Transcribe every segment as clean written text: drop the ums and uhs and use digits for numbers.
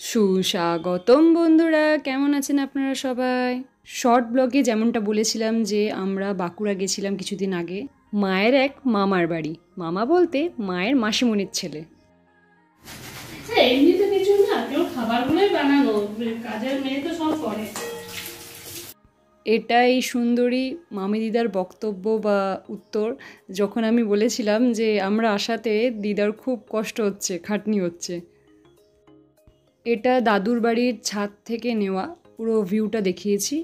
সুস্বাগতম বন্ধুরা, কেমন আছেন আপনারা সবাই? শর্ট ব্লগে যেমনটা বলেছিলাম যে আমরা বাঁকুড়া গেছিলাম কিছুদিন আগে মায়ের এক মামার বাড়ি। মামা বলতে মায়ের মাসিমণির ছেলে। এমনিতে কিছু না, কেউ খাবারগুলোই বানানো, কাজের মেয়ে তো সব করে। এটাই সুন্দরী মামি দিদার বক্তব্য বা উত্তর, যখন আমি বলেছিলাম যে আমরা আসাতে দিদার খুব কষ্ট হচ্ছে, খাটনি হচ্ছে। এটা দাদুর বাড়ির ছাদ থেকে নেওয়া পুরো ভিউটা দেখিয়েছি।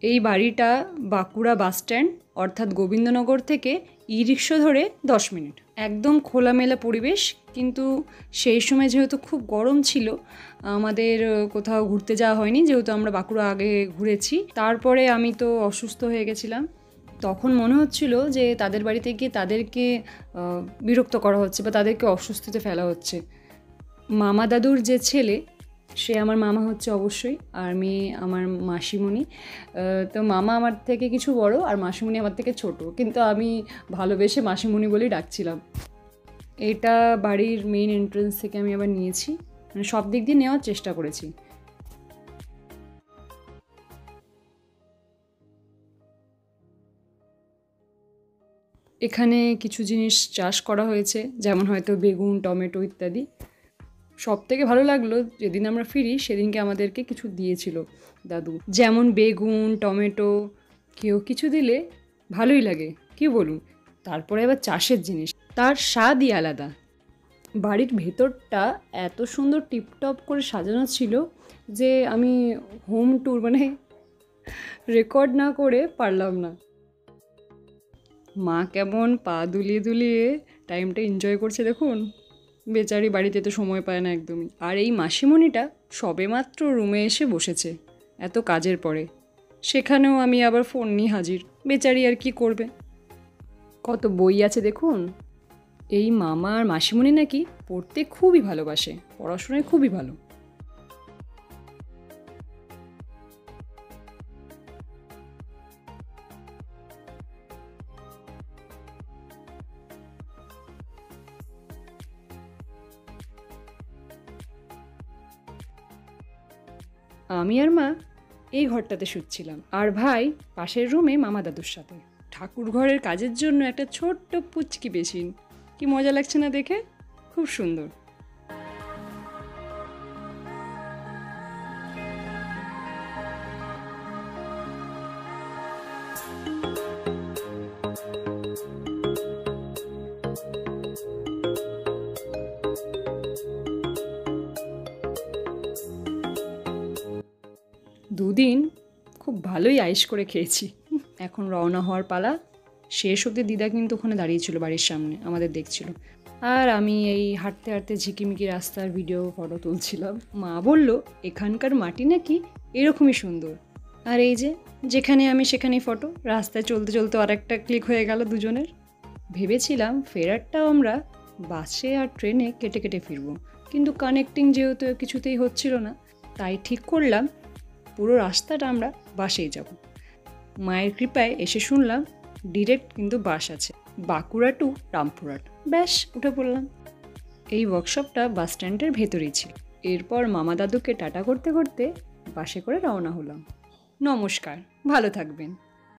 এই বাড়িটা বাঁকুড়া বাসস্ট্যান্ড অর্থাৎ গোবিন্দনগর থেকে ই-রিক্সা ধরে 10 মিনিট। একদম খোলামেলা পরিবেশ, কিন্তু সেই সময় যেহেতু খুব গরম ছিল আমাদের কোথাও ঘুরতে যাওয়া হয়নি, যেহেতু আমরা বাঁকুড়া আগে ঘুরেছি। তারপরে আমি তো অসুস্থ হয়ে গেছিলাম, তখন মনে হচ্ছিল যে তাদের বাড়িতে গিয়ে তাদেরকে বিরক্ত করা হচ্ছে বা তাদেরকে অস্বস্তিতে ফেলা হচ্ছে। মামা দাদুর যে ছেলে সে আমার মামা হচ্ছে অবশ্যই, আর মেয়ে আমার মাসিমণি। তো মামা আমার থেকে কিছু বড় আর মাসিমণি আমার থেকে ছোট, কিন্তু আমি ভালোবেসে মাসিমণি বলেই ডাকছিলাম। এটা বাড়ির মেইন এন্ট্রেন্স থেকে আমি আবার নিয়েছি, মানে সব দিক দিয়ে নেওয়ার চেষ্টা করেছি। এখানে কিছু জিনিস চাষ করা হয়েছে, যেমন হয়তো বেগুন, টমেটো ইত্যাদি। সব থেকে ভালো লাগলো যেদিন আমরা ফিরি সেদিনকে আমাদেরকে কিছু দিয়েছিল দাদু, যেমন বেগুন, টমেটো। কেউ কিছু দিলে ভালোই লাগে, কি বলুন। তারপরে আবার চাষের জিনিস, তার স্বাদই আলাদা। বাড়ির ভেতরটা এত সুন্দর টিপটপ করে সাজানো ছিল যে আমি হোম ট্যুর মানে রেকর্ড না করে পারলাম না। মা কেমন পা দুলিয়ে দুলিয়ে টাইমটা এনজয় করছে দেখুন। বেচারি বাড়িতে তো সময় পায় না একদমই। আর এই মাসিমণিটা সবেমাত্র রুমে এসে বসেছে এত কাজের পরে, সেখানেও আমি আবার ফোন নিয়ে হাজির। বেচারি আর কি করবে, কত বই আছে দেখুন। এই মামা আর মাসিমণি নাকি পড়তে খুবই ভালোবাসে, পড়াশোনায় খুবই ভালো। আমি আর মা এই ঘরটাতে শুচ্ছিলাম, আর ভাই পাশের রুমে মামা দাদুর সাথে। ঠাকুর ঘরের কাজের জন্য একটা ছোট্ট পুচকি বেসিন, কি মজা লাগছে না দেখে, খুব সুন্দর। দুদিন খুব ভালোই আয়েশ করে খেয়েছি। এখন রওনা হওয়ার পালা। শেষ অবধি দিদা কিন্তু ওখানে দাঁড়িয়েছিল বাড়ির সামনে, আমাদের দেখছিল, আর আমি এই হাঁটতে হাঁটতে ঝিকিমিকি রাস্তার ভিডিও ফটো তুলছিলাম। মা বলল এখানকার মাটি নাকি এরকমই সুন্দর। আর এই যে যেখানে আমি সেখানেই ফটো। রাস্তায় চলতে চলতে আর একটা ক্লিক হয়ে গেল দুজনের। ভেবেছিলাম ফেরারটাও আমরা বাসে আর ট্রেনে কেটে কেটে ফিরবো, কিন্তু কানেক্টিং যেহেতু কিছুতেই হচ্ছিল না, তাই ঠিক করলাম পুরো রাস্তাটা আমরা বাসেই যাব। মায়ের কৃপায় এসে শুনলাম ডিরেক্ট কিন্তু বাস আছে বাঁকুড়া টু রামপুরহাট। ব্যাস উঠে পড়লাম। এই ওয়ার্কশপটা বাস স্ট্যান্ডের ভেতরেই ছিল। এরপর মামা দাদুকে টাটা করতে করতে বাসে করে রওনা হলাম। নমস্কার, ভালো থাকবেন।